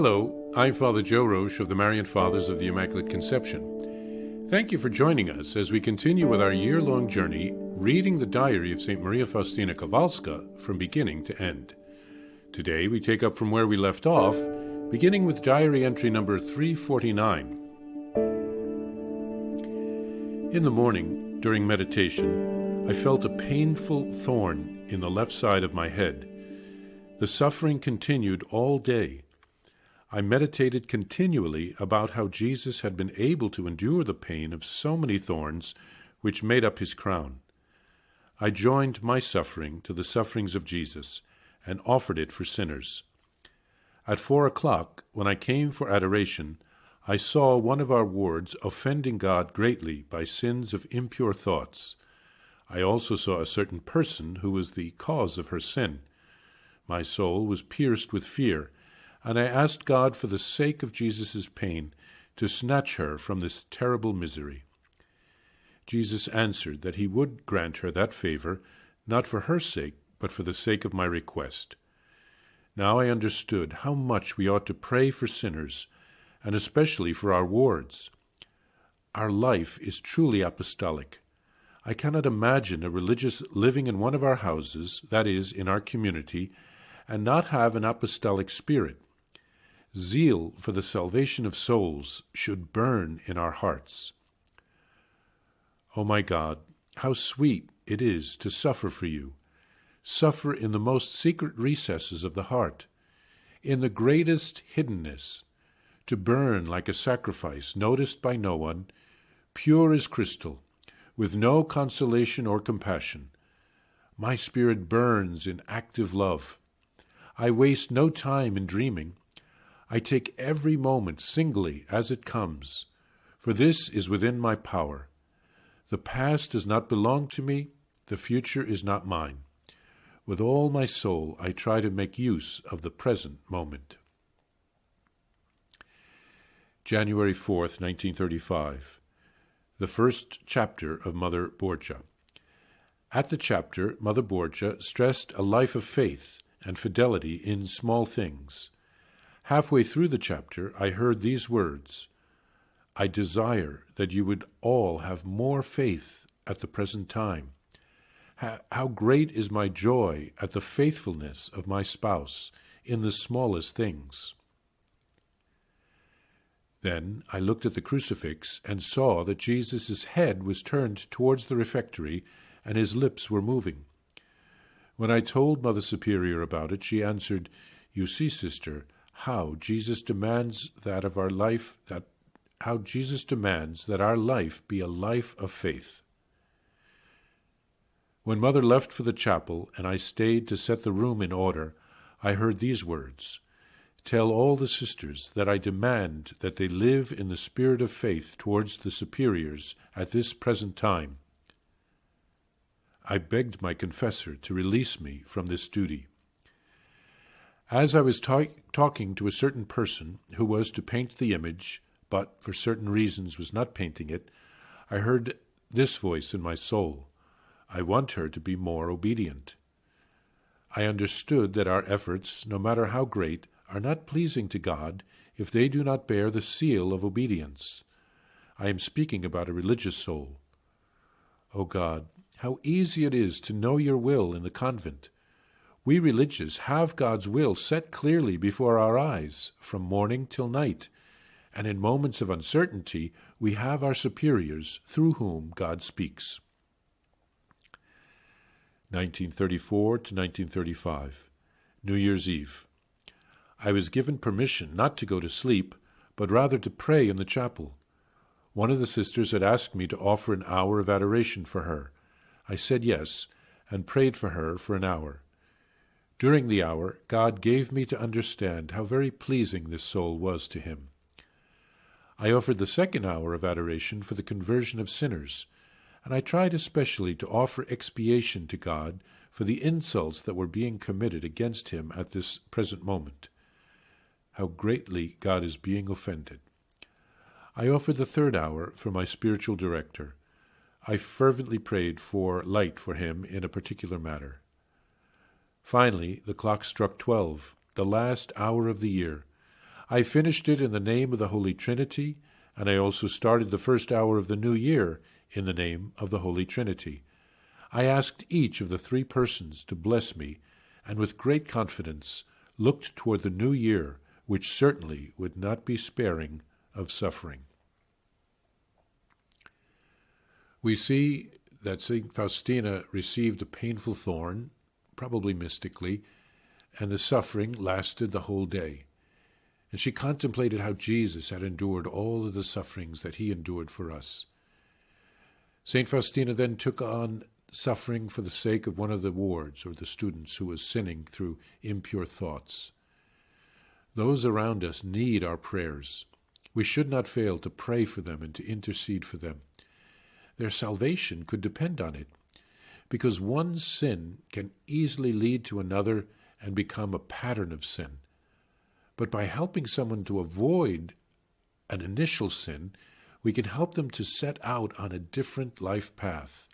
Hello, I'm Father Joe Roesch of the Marian Fathers of the Immaculate Conception. Thank you for joining us as we continue with our year-long journey reading the diary of St. Maria Faustina Kowalska from beginning to end. Today we take up from where we left off, beginning with diary entry number 349. In the morning, during meditation, I felt a painful thorn in the left side of my head. The suffering continued all day. I meditated continually about how Jesus had been able to endure the pain of so many thorns which made up his crown. I joined my suffering to the sufferings of Jesus and offered it for sinners. At 4 o'clock, when I came for adoration, I saw one of our wards offending God greatly by sins of impure thoughts. I also saw a certain person who was the cause of her sin. My soul was pierced with fear, and I asked God for the sake of Jesus' pain to snatch her from this terrible misery. Jesus answered that he would grant her that favor, not for her sake, but for the sake of my request. Now I understood how much we ought to pray for sinners, and especially for our wards. Our life is truly apostolic. I cannot imagine a religious living in one of our houses, that is, in our community, and not have an apostolic spirit. Zeal for the salvation of souls should burn in our hearts. O my God, how sweet it is to suffer for you, suffer in the most secret recesses of the heart, in the greatest hiddenness, to burn like a sacrifice noticed by no one, pure as crystal, with no consolation or compassion. My spirit burns in active love. I waste no time in dreaming. I take every moment singly as it comes, for this is within my power. The past does not belong to me, the future is not mine. With all my soul I try to make use of the present moment. January 4th, 1935. The first chapter of Mother Borgia. At the chapter, Mother Borgia stressed a life of faith and fidelity in small things. Halfway through the chapter, I heard these words: I desire that you would all have more faith at the present time. How great is my joy at the faithfulness of my spouse in the smallest things. Then I looked at the crucifix and saw that Jesus' head was turned towards the refectory and his lips were moving. When I told Mother Superior about it, she answered, "You see, sister, how Jesus demands that our life be a life of faith." When Mother left for the chapel and I stayed to set the room in order, I heard these words: "Tell all the sisters that I demand that they live in the spirit of faith towards the superiors at this present time." I begged my confessor to release me from this duty. As I was talking to a certain person who was to paint the image, but for certain reasons was not painting it, I heard this voice in my soul: I want her to be more obedient. I understood that our efforts, no matter how great, are not pleasing to God if they do not bear the seal of obedience. I am speaking about a religious soul. O God, how easy it is to know your will in the convent. We religious have God's will set clearly before our eyes from morning till night, and in moments of uncertainty we have our superiors through whom God speaks. 1934 to 1935, New Year's Eve. I was given permission not to go to sleep, but rather to pray in the chapel. One of the sisters had asked me to offer an hour of adoration for her. I said yes, and prayed for her for an hour. During the hour, God gave me to understand how very pleasing this soul was to him. I offered the second hour of adoration for the conversion of sinners, and I tried especially to offer expiation to God for the insults that were being committed against him at this present moment. How greatly God is being offended. I offered the third hour for my spiritual director. I fervently prayed for light for him in a particular matter. Finally, the clock struck 12, the last hour of the year. I finished it in the name of the Holy Trinity, and I also started the first hour of the new year in the name of the Holy Trinity. I asked each of the three persons to bless me, and with great confidence looked toward the new year, which certainly would not be sparing of suffering. We see that St. Faustina received a painful thorn, probably mystically, and the suffering lasted the whole day. And she contemplated how Jesus had endured all of the sufferings that he endured for us. St. Faustina then took on suffering for the sake of one of the wards, or the students, who was sinning through impure thoughts. Those around us need our prayers. We should not fail to pray for them and to intercede for them. Their salvation could depend on it, because one sin can easily lead to another and become a pattern of sin. But by helping someone to avoid an initial sin, we can help them to set out on a different life path.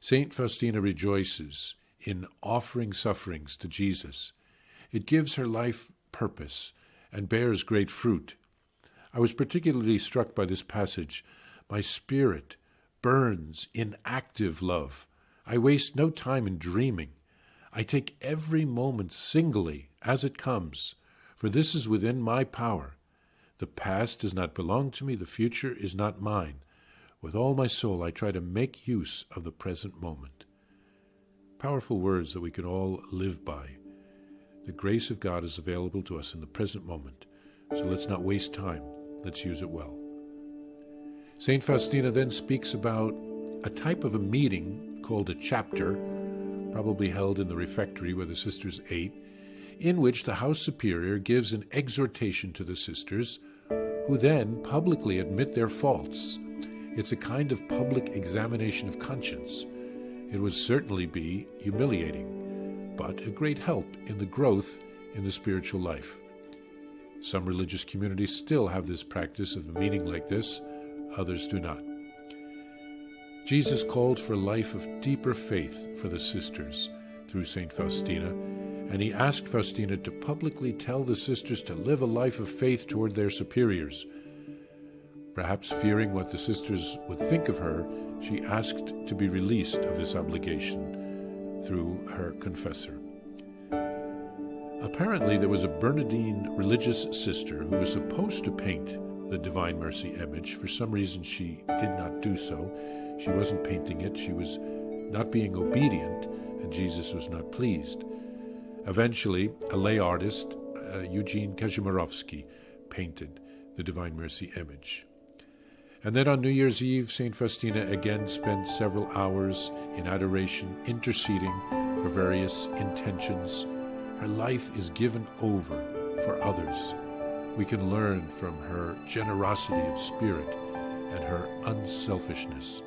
St. Faustina rejoices in offering sufferings to Jesus. It gives her life purpose and bears great fruit. I was particularly struck by this passage. My spirit burns in active love. I waste no time in dreaming. I take every moment singly as it comes, for this is within my power. The past does not belong to me, the future is not mine. With all my soul I try to make use of the present moment. Powerful words that we can all live by. The grace of God is available to us in the present moment, so let's not waste time. Let's use it well. St. Faustina then speaks about a type of a meeting called a chapter, probably held in the refectory where the sisters ate, in which the house superior gives an exhortation to the sisters, who then publicly admit their faults. It's a kind of public examination of conscience. It would certainly be humiliating, but a great help in the growth in the spiritual life. Some religious communities still have this practice of a meeting like this, others do not. Jesus called for a life of deeper faith for the sisters through St. Faustina, and he asked Faustina to publicly tell the sisters to live a life of faith toward their superiors. Perhaps fearing what the sisters would think of her, she asked to be released of this obligation through her confessor. Apparently, there was a Bernardine religious sister who was supposed to paint the Divine Mercy image. For some reason, she did not do so. She wasn't painting it. She was not being obedient, and Jesus was not pleased. Eventually, a lay artist, Eugene Kazimierowski, painted the Divine Mercy image. And then on New Year's Eve, St. Faustina again spent several hours in adoration, interceding for various intentions. Her life is given over for others. We can learn from her generosity of spirit and her unselfishness.